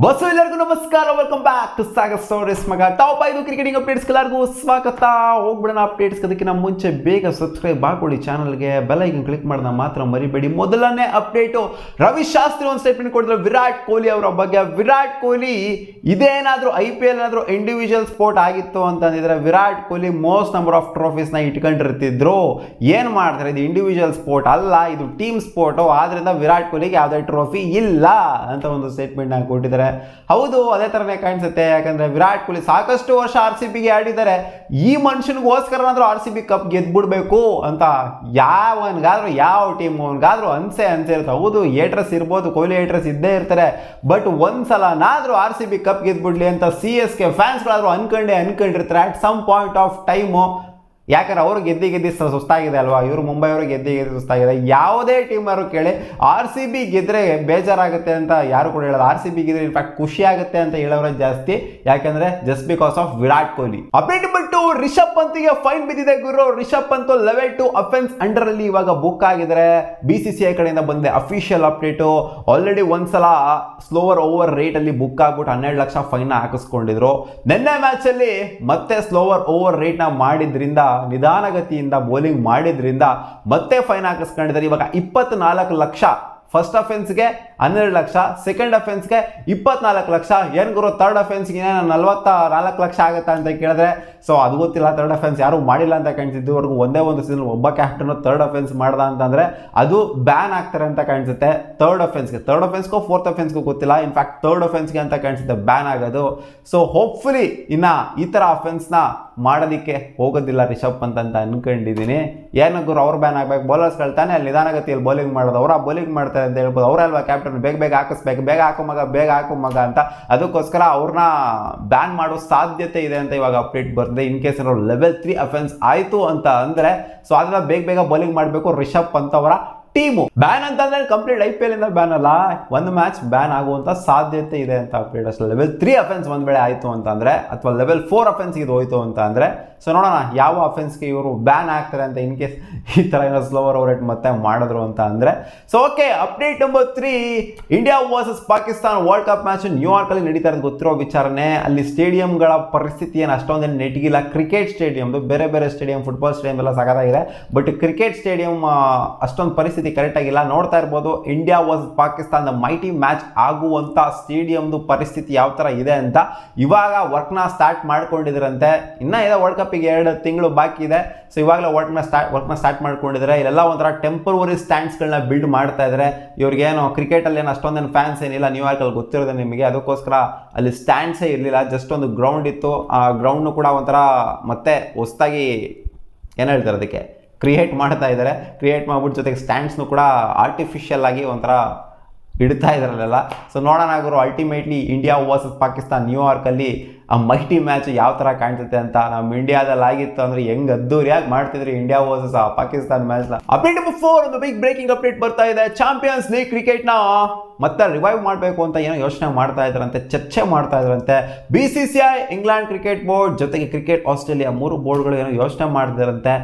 Bus ಎಲ್ಲರಿಗೂ ನಮಸ್ಕಾರ, welcome back to Sagar stories ಮಗ. ಟಾಪ್ 5 ಕ್ರಿಕೆಟಿಂಗ್ ಅಪ್ಡೇಟ್ಸ್ ಎಲ್ಲರಿಗೂ ಸ್ವಾಗತ. ಹೋಗ್ಬಿಡೋಣ ಅಪ್ಡೇಟ್ಸ್. ಅದಕ್ಕಿಂತ ಮುಂಚೆ ಬೇಗ ಸಬ್ಸ್ಕ್ರೈಬ್ ಮಾಡ್ಕೊಳ್ಳಿ ಚಾನಲ್ಗೆ, ಬೆಲ್ ಐಕನ್ ಕ್ಲಿಕ್ ಮಾಡೋದನ್ನ ಮಾತ್ರ ಮರಿಬೇಡಿ. ಮೊದಲನೇ ಅಪ್ಡೇಟು, ರವಿ ಶಾಸ್ತ್ರಿ ಒಂದು ಸ್ಟೇಟ್ಮೆಂಟ್ ಕೊಟ್ಟಿದ್ರು ವಿರಾಟ್ ಕೊಹ್ಲಿ ಅವರ ಬಗ್ಗೆ. ವಿರಾಟ್ ಕೊಹ್ಲಿ ಇದೇನಾದರೂ IPL ಏನಾದರೂ ಇಂಡಿವಿಜುವಲ್ ಸ್ಪೋರ್ಟ್ ಆಗಿತ್ತು ಅಂತಂದಿದ್ರೆ Virat Kohli most number of ಟ್ರೋಫೀಸ್ನ ಇಟ್ಕೊಂಡಿರ್ತಿದ್ರು. ಏನು ಮಾಡ್ತಾರೆ, ಇದು ಇಂಡಿವಿಜುವಲ್ ಸ್ಪೋರ್ಟ್ ಅಲ್ಲ, ಇದು ಟೀಮ್ ಸ್ಪೋರ್ಟು, ಆದ್ರಿಂದ ವಿರಾಟ್ ಕೊಹ್ಲಿಗೆ ಯಾವುದೇ ಟ್ರೋಫಿ ಇಲ್ಲ ಅಂತ ಒಂದು ಸ್ಟೇಟ್ಮೆಂಟ್ನ ಕೊಟ್ಟಿದ್ದಾರೆ. ಹೌದು, ಅದೇ ತರನೇ ಕಾಣಿಸುತ್ತೆ. ಯಾಕಂದ್ರೆ ವಿರಾಟ್ ಕೊಹ್ಲಿ ಸಾಕಷ್ಟು ವರ್ಷ RCBಗೆ ಆಡಿದ್ದಾರೆ. ಈ ಮನುಷ್ಯನಿಗೋಸ್ಕರನಾದ್ರೂ RCB ಕಪ್ ಗೆದ್ಬಿಡ್ಬೇಕು ಅಂತ ಯಾವನ್ಗಾದ್ರೂ, ಯಾವ ಟೀಮ್ಗಾದ್ರೂ ಅನ್ಸಿರುತ್ತೆ. ಹೌದು, ಏಟ್ರಸ್ ಇರ್ಬೋದು, ಕೊಹ್ಲಿ ಏಟ್ರಸ್ ಇದ್ದೇ ಇರ್ತಾರೆ. ಬಟ್ ಒಂದ್ಸಲನಾದ್ರೂ RCB ಕಪ್ ಗೆದ್ಬಿಡ್ಲಿ ಅಂತ CSK ಫ್ಯಾನ್ಸ್ಗಳಾದ್ರೂ ಅನ್ಕೊಂಡಿರ್ತಾರೆ at some point of time. ಯಾಕಂದ್ರೆ ಅವರು ಗೆದ್ದಿ ಸುಸ್ತಾಗಿದೆ ಅಲ್ವಾ, ಇವರು ಮುಂಬೈ ಅವರು ಗೆದ್ದಿ ಸುಸ್ತಾಗಿದೆ. ಯಾವುದೇ ಟೀಮ್ ಅವರು ಕೇಳಿ RCB ಗೆದ್ರೆ ಬೇಜಾರಾಗುತ್ತೆ ಅಂತ ಯಾರು ಕೂಡ ಹೇಳೋದು. RCB ಗೆದ್ರೆ ಇನ್ಫ್ಯಾಕ್ಟ್ ಖುಷಿ ಆಗುತ್ತೆ ಅಂತ ಹೇಳೋರೇ ಜಾಸ್ತಿ. ಯಾಕಂದ್ರೆ just because of Virat Kohli. Update ಬಂತು, ರಿಷಬ್ ಪಂತ್ಗೆ ಫೈನ್ ಬಿದ್ದಿದೆ ಗುರು. Rishabh Pant level 2 offence under ಅಲ್ಲಿ ಇವಾಗ ಬುಕ್ ಆಗಿದ್ದಾರೆ. BCCI ಕಡೆಯಿಂದ ಬಂದಿದೆ ಅಫಿಷಿಯಲ್ ಅಪ್ಡೇಟು. ಆಲ್ರೆಡಿ ಒಂದ್ಸಲ ಸ್ಲೋವರ್ ಓವರ್ ರೇಟ್ ಅಲ್ಲಿ ಬುಕ್ ಆಗ್ಬಿಟ್ಟು 12 ಲಕ್ಷ ಫೈನ್ ಹಾಕಿಸ್ಕೊಂಡಿದ್ರು. ನಿನ್ನೆ ಮ್ಯಾಚ್ ಅಲ್ಲಿ ಮತ್ತೆ ಸ್ಲೋವರ್ ಓವರ್ ರೇಟ್ ನ ಮಾಡಿದ್ರಿಂದ, ನಿಧಾನಗತಿಯಿಂದ ಬೌಲಿಂಗ್ ಮಾಡಿದ್ರಿಂದ ಮತ್ತೆ ಫೈನ್ ಹಾಕಿಸ್ಕೊಂಡಿದ್ದಾರೆ. ಇವಾಗ 24 ಲಕ್ಷ ಫಸ್ಟ್ ಅಫೆನ್ಸ್ಗೆ 12 ಲಕ್ಷ, ಸೆಕೆಂಡ್ ಅಫೆನ್ಸ್ಗೆ 24 ಲಕ್ಷ. ಏನು ಗುರು, ಥರ್ಡ್ ಅಫೆನ್ಸ್ಗೆ 44 ಲಕ್ಷ ಆಗುತ್ತಾ ಅಂತ ಕೇಳಿದ್ರೆ, ಸೊ ಅದು ಗೊತ್ತಿಲ್ಲ. ಥರ್ಡ್ ಅಫೆನ್ಸ್ ಯಾರು ಮಾಡಿಲ್ಲ ಅಂತ ಕಾಣಿಸಿದ್ದವರೆಗೂ ಒಂದೇ ಒಂದು ಸೀಸನ್ ಒಬ್ಬ ಕ್ಯಾಪ್ಟನ್ ಥರ್ಡ್ ಅಫೆನ್ಸ್ ಮಾಡ್ದ ಅಂತಂದ್ರೆ ಅದು ಬ್ಯಾನ್ ಆಗ್ತಾರೆ ಅಂತ ಕಾಣಿಸುತ್ತೆ. ಥರ್ಡ್ ಅಫೆನ್ಸ್ಗೂ ಫೋರ್ತ್ ಅಫೆನ್ಸ್ಗೂ ಗೊತ್ತಿಲ್ಲ. ಇನ್ಫ್ಯಾಕ್ಟ್ ಥರ್ಡ್ ಅಫೆನ್ಸ್ಗೆ ಅಂತ ಕಾಣಿಸುತ್ತೆ ಬ್ಯಾನ್ ಆಗೋದು. ಸೊ ಹೋಪ್ಫುಲಿ ಇನ್ನ ಈ ಥರ ಅಫೆನ್ಸ್ನ ಮಾಡೋದಕ್ಕೆ ಹೋಗೋದಿಲ್ಲ ರಿಷಬ್ ಪಂತ್ ಅಂತ ಅನ್ಕೊಂಡಿದ್ದೀನಿ. ಏನು ಗುರು, ಅವ್ರು ಬ್ಯಾನ್ ಆಗ್ಬೇಕು, ಬೌಲರ್ಸ್ಗಳು ತಾನೇ ಅಲ್ಲಿ ನಿಧಾನಗತಿಯಲ್ಲಿ ಬೌಲಿಂಗ್ ಮಾಡೋದು, ಅವರ ಬೌಲಿಂಗ್ ಮಾಡ್ತಾರೆ ಅಂತ ಹೇಳ್ಬೋದು. ಅವರಲ್ವಾ ಕ್ಯಾಪ್ಟನ್, ಬೇಗ ಹಾಕಿಸ್ಬೇಕು, ಬೇಗ ಹಾಕು ಮಗ ಅಂತ. ಅದಕ್ಕೋಸ್ಕರ ಅವ್ರನ್ನ ಬ್ಯಾನ್ ಮಾಡೋ ಸಾಧ್ಯತೆ ಇದೆ ಅಂತ ಇವಾಗ ಅಪ್ಡೇಟ್ ಬರ್ತದೆ. ಇನ್ ಕೇಸ್ ಏನಾದ್ರು ಲೆವೆಲ್ 3 ಅಫೆನ್ಸ್ ಆಯ್ತು ಅಂತ ಅಂದ್ರೆ, ಸೊ ಅದನ್ನ ಬೇಗ ಬೌಲಿಂಗ್ ಮಾಡಬೇಕು ರಿಷಬ್ ಪಂತ್ ಅವರ ಟೀಮು. ಬ್ಯಾನ್ ಅಂತಂದ್ರೆ ಕಂಪ್ಲೀಟ್ IPL ಇಂದ ಬ್ಯಾನ್ ಅಲ್ಲ, ಒಂದು ಮ್ಯಾಚ್ ಬ್ಯಾನ್ ಆಗುವಂತ ಸಾಧ್ಯತೆ ಇದೆ ಅಂತ ಅಪ್ಡೇಟ್ ಅಷ್ಟೇ. ಲೆವೆಲ್ 3 ಅಫೆನ್ಸ್ ಒಂದ್ ವೇಳೆ ಆಯ್ತು ಅಂತ ಅಂದ್ರೆ, ಅಥವಾ ಲೆವೆಲ್ 4 ಅಫೆನ್ಸ್ ಇದು ಹೋಯ್ತು ಅಂತ ಅಂದ್ರೆ, ಸೊ ನೋಡೋಣ ಯಾವ ಅಫೆನ್ಸ್ಗೆ ಇವರು ಬ್ಯಾನ್ ಆಗ್ತಾರೆ ಅಂತ. ಇನ್ ಕೇಸ್ ಈ ತರ ಏನೋ ಸ್ಲೋವರ್ ಓವರ್ ರೇಟ್ ಮತ್ತೆ ಮಾಡಿದ್ರು ಅಂತ ಅಂದ್ರೆ. So okay, update number 3, India versus Pakistan world cup match New York ಅಲ್ಲಿ ನಡೀತಾ ಇರೋದು ಗೊತ್ತಿರೋ ವಿಚಾರನೆ. ಅಲ್ಲಿ ಸ್ಟೇಡಿಯಂಗಳ ಪರಿಸ್ಥಿತಿ ಏನು ಅಷ್ಟೊಂದೇನು ನೆಟ್ಗಿಲ್ಲ. ಕ್ರಿಕೆಟ್ ಸ್ಟೇಡಿಯಂದು ಬೇರೆ ಸ್ಟೇಡಿಯಂ, ಫುಟ್ಬಾಲ್ ಸ್ಟೇಡಿಯಂ ಎಲ್ಲ ಸಾಕಾಗಿದೆ. ಬಟ್ ಕ್ರಿಕೆಟ್ ಸ್ಟೇಡಿಯಂ ಅಷ್ಟೊಂದು ಪರಿಸ್ಥಿತಿ ಕರೆಕ್ಟ್ ಆಗಿಲ್ಲ. ನೋಡ್ತಾ ಇರ್ಬೋದು India versus Pakistan mighty match ಆಗುವಂತ ಸ್ಟೇಡಿಯಂದು ಪರಿಸ್ಥಿತಿ ಯಾವ ತರ ಇದೆ ಅಂತ. ಇವಾಗ ವರ್ಕ್ನ ಸ್ಟಾರ್ಟ್ ಮಾಡ್ಕೊಂಡಿದ್ರಂತೆ. ಇನ್ನ ಇದೆ ವರ್ಲ್ಡ್ ಕಪ್ 2 ತಿಂಗಳು ಬಾಕಿ ಇದೆ. ಸೊ ಇವಾಗಲೇ ವರ್ಕ್ನ ಸ್ಟಾರ್ಟ್ ಮಾಡ್ಕೊಂಡಿದ್ದಾರೆ. ಇಲ್ಲೆಲ್ಲ ಒಂಥರ ಟೆಂಪರರಿ ಸ್ಟ್ಯಾಂಡ್ಸ್ಗಳನ್ನ ಬಿಲ್ಡ್ ಮಾಡ್ತಾ ಇದ್ದಾರೆ. ಇವ್ರಿಗೇನು ಕ್ರಿಕೆಟಲ್ಲಿ ಏನು ಅಷ್ಟೊಂದೇನು ಫ್ಯಾನ್ಸ್ ಏನಿಲ್ಲ ನ್ಯೂಯಾರ್ಕಲ್ಲಿ, ಗೊತ್ತಿರೋದು ನಿಮಗೆ. ಅದಕ್ಕೋಸ್ಕರ ಅಲ್ಲಿ ಸ್ಟ್ಯಾಂಡ್ಸೇ ಇರಲಿಲ್ಲ, ಜಸ್ಟ್ ಒಂದು ಗ್ರೌಂಡ್ ಇತ್ತು. ಆ ಗ್ರೌಂಡ್ನು ಕೂಡ ಒಂಥರ ಮತ್ತೆ ಹೊಸದಾಗಿ ಏನು ಹೇಳ್ತಾರೆ ಅದಕ್ಕೆ ಕ್ರಿಯೇಟ್ ಮಾಡ್ತಾ ಇದ್ದಾರೆ. ಕ್ರಿಯೇಟ್ ಮಾಡ್ಬಿಟ್ಟು ಜೊತೆಗೆ ಸ್ಟ್ಯಾಂಡ್ಸ್ನು ಕೂಡ ಆರ್ಟಿಫಿಷಿಯಲ್ ಆಗಿ ಒಂಥರ ಇಡ್ತಾ ಇದ್ದಾರಲ್ಲ. ಸೊ ನೋಡೋಣ ಗುರು, ಅಲ್ಟಿಮೇಟ್ಲಿ ಇಂಡಿಯಾ ವರ್ಸಸ್ ಪಾಕಿಸ್ತಾನ ನ್ಯೂಯಾರ್ಕಲ್ಲಿ ಆ ಮೈಟಿ ಮ್ಯಾಚ್ ಯಾವ ಥರ ಕಾಣಿಸುತ್ತೆ ಅಂತ. ನಮ್ಮ ಇಂಡಿಯಾದಲ್ಲಿ ಆಗಿತ್ತು ಅಂದರೆ ಹೆಂಗೆ ಅದ್ದೂರಿಯಾಗಿ ಮಾಡ್ತಿದ್ರು ಇಂಡಿಯಾ ವರ್ಸಸ್ ಪಾಕಿಸ್ತಾನ ಮ್ಯಾಚ್ನ. ಅಪ್ಡೇಟ್ ನಂಬರ್ 4, ಒಂದು ಬಿಗ್ ಬ್ರೇಕಿಂಗ್ ಅಪ್ಡೇಟ್ ಬರ್ತಾ ಇದೆ. ಚಾಂಪಿಯನ್ಸ್ ಲೀಗ್ ಕ್ರಿಕೆಟ್ನ ಮತ್ತೆ ರಿವೈವ್ ಮಾಡಬೇಕು ಅಂತ ಏನೋ ಯೋಚನೆ ಮಾಡ್ತಾ ಇದ್ರಂತೆ, ಚರ್ಚೆ ಮಾಡ್ತಾ ಇದ್ರಂತೆ. BCCI, ಇಂಗ್ಲೆಂಡ್ ಕ್ರಿಕೆಟ್ ಬೋರ್ಡ್ ಜೊತೆಗೆ ಕ್ರಿಕೆಟ್ ಆಸ್ಟ್ರೇಲಿಯಾ 3 ಬೋರ್ಡ್ಗಳು ಏನೋ ಯೋಚನೆ ಮಾಡ್ತಿರಂತೆ.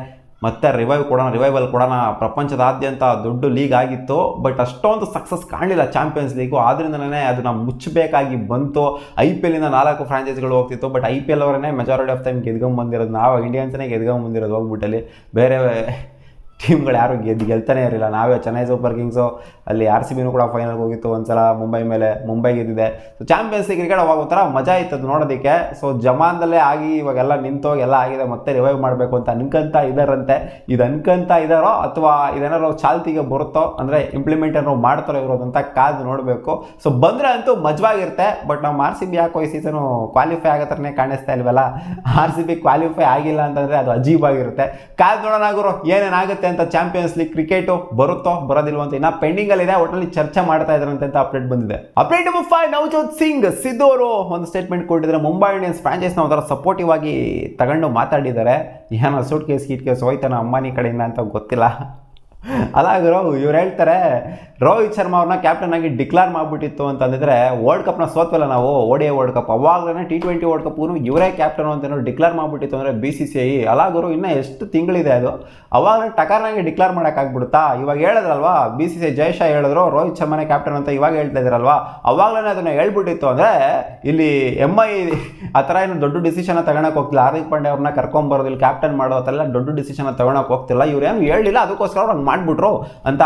ಮತ್ತೆ ರಿವೈವಲ್ ಕೊಡೋಣ. ಪ್ರಪಂಚದಾದ್ಯಂತ ದೊಡ್ಡ ಲೀಗ್ ಆಗಿತ್ತು, ಬಟ್ ಅಷ್ಟೊಂದು ಸಕ್ಸಸ್ ಕಾಣಲಿಲ್ಲ ಚಾಂಪಿಯನ್ಸ್ ಲೀಗು. ಆದ್ರಿಂದನೇ ಅದನ್ನ ಮುಚ್ಚಬೇಕಾಗಿ ಬಂತು. IPL ಇಂದ 4 ಫ್ರಾಂಚೈಸಿಗಳು ಹೋಗ್ತಿತ್ತು, ಬಟ್ IPL ಅವರನ್ನೇ ಮೆಜಾರಿಟಿ ಆಫ್ ಟೈಮ್ ಗೆದ್ಕೊಂಡ್ಬಂದಿರೋದು. ನಾವು ಇಂಡಿಯನ್ಸ್ನೇ ಗೆದ್ಕೊಂಡ್ಬಂದಿರೋದು ಹೋಗ್ಬಿಟ್ಟಲ್ಲಿ. ಬೇರೆ ಟೀಮ್ಗಳು ಯಾರು ಗೆಲ್ತಾನೆ ಇರಲಿಲ್ಲ. ನಾವೇ ಚೆನ್ನೈ ಸೂಪರ್ ಕಿಂಗ್ಸು, ಅಲ್ಲಿ RCBನೂ ಕೂಡ ಫೈನಲ್ಗೆ ಹೋಗಿತ್ತು ಒಂದ್ಸಲ ಮುಂಬೈ ಗೆದ್ದಿದೆ. ಸೊ ಚಾಂಪಿಯನ್ಸ್ ಲೀಗ್ ಕ್ರಿಕೆಟ್ ಅವಾಗ ಒಂಥರ ಮಜಾ ಇತ್ತು ಅದು ನೋಡೋದಕ್ಕೆ. ಸೊ ಜಮಾನ್ದಲ್ಲೇ ಆಗಿ ಇವಾಗೆಲ್ಲ ನಿಂತೋಗಿ ಎಲ್ಲ ಆಗಿದೆ, ಮತ್ತೆ ರಿವೈವ್ ಮಾಡಬೇಕು ಅಂತ ಅನ್ಕೊಂತ ಇದ್ದಾರಂತೆ. ಇದು ಅನ್ಕೊಂತ ಇದ್ದಾರೋ ಅಥವಾ ಇದೇನಾದ್ರು ಚಾಲ್ತಿಗೆ ಬರುತ್ತೋ, ಅಂದರೆ ಇಂಪ್ಲಿಮೆಂಟ್ ಏನೋ ಮಾಡ್ತಾರೋ ಇರೋದಂತ ಕಾದು ನೋಡಬೇಕು. ಸೊ ಬಂದರೆ ಅಂತೂ ಮಜವಾಗಿರುತ್ತೆ. ಬಟ್ ನಮ್ಮ RCB ಯಾಕೋ ಈ ಸೀಸನು ಕ್ವಾಲಿಫೈ ಆಗೋ ಥರನೇ ಕಾಣಿಸ್ತಾ ಇಲ್ವಲ್ಲ. RCB ಕ್ವಾಲಿಫೈ ಆಗಿಲ್ಲ ಅಂತಂದರೆ ಅದು ಅಜೀಬಾಗಿರುತ್ತೆ. ಕಾದು ನೋಡೋಣ ಗುರು ಏನೇನಾಗುತ್ತೆ ಅಂತ. ಚಾಂಪಿಯನ್ಸ್ ಲೀಗ್ ಕ್ರಿಕೆಟ್ ಬರುತ್ತೋ ಬರೋದಿಲ್ವ ಅಂತ ಇನ್ನ ಪೆಂಡಿಂಗ್ ಅಲ್ಲಿ ಇದೆ. ಒಟ್ಟಲ್ಲಿ ಚರ್ಚೆ ಮಾಡ್ತಾ ಇದ್ರಂತೆ ಅಂತ ಅಪ್ಡೇಟ್ ಬಂದಿದೆ. ಅಪ್ಡೇಟ್ ನಂಬರ್ 5, ನವಜೋತ್ ಸಿಂಗ್ ಸಿದ್ದು ಅವರು ಒಂದು ಸ್ಟೇಟ್ಮೆಂಟ್ ಕೊಟ್ಟಿದ್ದಾರೆ. ಮುಂಬೈ ಇಂಡಿಯನ್ಸ್ ಫ್ರಾಂಚೈಸ್ನ ಒಂಥರ ಸಪೋರ್ಟಿವ್ ಆಗಿ ತಗೊಂಡು ಮಾತಾಡಿದ್ದಾರೆ. ಏನೋ ಸೂಟ್ ಕೇಸ್ ಹೋಯ್ತಾನ ಅಂಬಾನಿ ಕಡೆಯಿಂದ ಅಂತ ಗೊತ್ತಿಲ್ಲ. ಅಲ್ಲ ಗುರು, ಇವ್ರು ಹೇಳ್ತಾರೆ ರೋಹಿತ್ ಶರ್ಮಾ ಅವ್ರನ್ನ ಕ್ಯಾಪ್ಟನ್ ಆಗಿ ಡಿಕ್ಲೇರ್ ಮಾಡಿಬಿಟ್ಟಿತ್ತು ಅಂತಂದಿದ್ರೆ ವರ್ಲ್ಡ್ ಕಪ್ನ ಸೋತ್ವಲ್ಲ ನಾವು ODI ವರ್ಲ್ಡ್ ಕಪ್, ಅವಾಗಲೇ T20 ವರ್ಲ್ಡ್ ಕಪ್ಗೂ ಇವರೇ ಕ್ಯಾಪ್ಟನ್ ಅಂತ ಡಿಕ್ಲೇರ್ ಮಾಡಿಬಿಟ್ಟಿತ್ತು ಅಂದರೆ BCCI ಅಲಾಗರು ಇನ್ನೂ ಎಷ್ಟು ತಿಂಗಳಿದೆ ಅದು, ಅವಾಗಲೇ ಟಕಾರ್ನಾಗೆ ಡಿಕ್ಲೇರ್ ಮಾಡೋಕ್ಕಾಗ್ಬಿಡುತ್ತಾ? ಇವಾಗ ಹೇಳಿದ್ರಲ್ವಾ BCCI ಜಯಶಾ ಹೇಳಿದ್ರು ರೋಹಿತ್ ಶರ್ಮಾನೇ ಕ್ಯಾಪ್ಟನ್ ಅಂತ ಇವಾಗ ಹೇಳ್ತಾ ಇದ್ರಲ್ವಾ, ಅವಾಗಲೇ ಅದನ್ನು ಹೇಳ್ಬಿಟ್ಟಿತ್ತು ಅಂದರೆ ಇಲ್ಲಿ MI ಆ ಥರ ಏನು ದೊಡ್ಡ ಡಿಸಿಷನ್ ತಗೊಳಕ್ಕೆ ಹೋಗ್ತಿಲ್ಲ. ಹಾರ್ದಿಕ್ ಪಾಂಡ್ಯ ಅವ್ರನ್ನ ಕರ್ಕೊಂಬರೋದು, ಇಲ್ಲಿ ಕ್ಯಾಪ್ಟನ್ ಮಾಡೋ ಆ ಥರ ಎಲ್ಲ ದೊಡ್ಡ ಡಿಸಿಷನ್ ತಗೊಳಕ್ಕೆ ಹೋಗ್ತಿಲ್ಲ, ಇವ್ರೇನು ಹೇಳಿಲ್ಲ ಅದಕ್ಕೋಸ್ಕರ ಹಂಗೆ ಮಾಡಿಬಿಟ್ರು ಅಂತ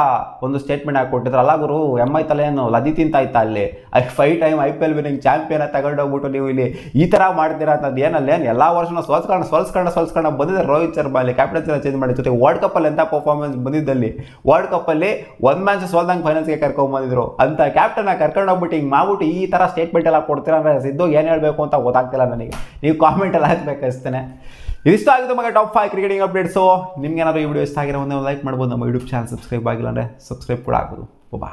ಒಂದು ಸ್ಟೇಟ್ಮೆಂಟ್ ಹಾಕಿಕೊಟ್ಟಿದ್ರು. ಅಲ್ಲ ಗುರು, MI ತಲೆ ಏನು ಲದಿ ತಿಂತಾಯ್ತಾ ಅಲ್ಲಿ 5 ಟೈಮ್ IPL ವಿನಿಂಗ್ ಚಾಂಪಿಯನ್ ತಗೊಂಡೋಗ್ಬಿಟ್ಟು ನೀವು ಇಲ್ಲಿ ಈ ಥರ ಮಾಡ್ತೀರಾ ಅಂತದ್ದು ಏನಲ್ಲ, ಎಲ್ಲ ವರ್ಷನೂ ಸೋಲ್ಸ್ಕೊಂಡು ಬಂದಿದ್ದಾರೆ ರೋಹಿತ್ ಶರ್ಮಾ ಅಲ್ಲಿ ಕ್ಯಾಪ್ಟನ್ಸಿನ ಚೇಂಜ್ ಮಾಡಿ. ಜೊತೆ ವರ್ಲ್ಡ್ ಕಪ್ಪಲ್ಲಿ ಎಂಥ ಪರ್ಫಾರ್ಮೆನ್ಸ್ ಬಂದಿದ್ದಲ್ಲಿ, ವರ್ಲ್ಡ್ ಕಪ್ಪಲ್ಲಿ ಒಂದು ಮ್ಯಾಚ್ ಸೋಲ್ದಂಗೆ ಫೈನಲ್ಸ್ಗೆ ಕರ್ಕೊಂಡ್ಬಂದಿದ್ರು ಅಂತ ಕ್ಯಾಪ್ಟನ್ನ ಕರ್ಕೊಂಡೋಗ್ಬಿಟ್ಟು ಹಿಂಗೆ ಮಾಡ್ಬಿಟ್ಟು ಈ ಥರ ಸ್ಟೇಟ್ಮೆಂಟ್ ಎಲ್ಲ ಕೊಡ್ತೀರಾ ಅಂದರೆ ಸಿದ್ದು ಏನು ಹೇಳಬೇಕು ಅಂತ ಗೊತ್ತಾಗ್ತಿಲ್ಲ ನನಗೆ. ನೀವು ಕಾಮೆಂಟಲ್ಲಿ ಹಾಕಬೇಕು ಅಷ್ಟೇ. ಇಷ್ಟ ಆಗಿದೆ ಮಗ ಟಾಪ್ 5 ಕ್ರಿಕೆಟಿಂಗ್ ಅಪ್ಡೇಟ್ಸು. ನಿಮ್ಗೆ ಏನಾದರೂ ಈ ವಿಡಿಯೋ ಇಷ್ಟ ಆಗಿರೋ ಒಂದೇ ಲೈಕ್ ಮಾಡ್ಬೋದು. ನಮ್ಮ ಯೂಟ್ಯೂಬ್ ಚಾನಲ್ ಸಬ್ಸ್ಕ್ರೈಬ್ ಆಗಿಲ್ಲ ಅಂದರೆ ಸಬ್ಸ್ಕ್ರೈಬ್ ಕೂಡ ಆಗ್ಬೋದು. ಬಾ.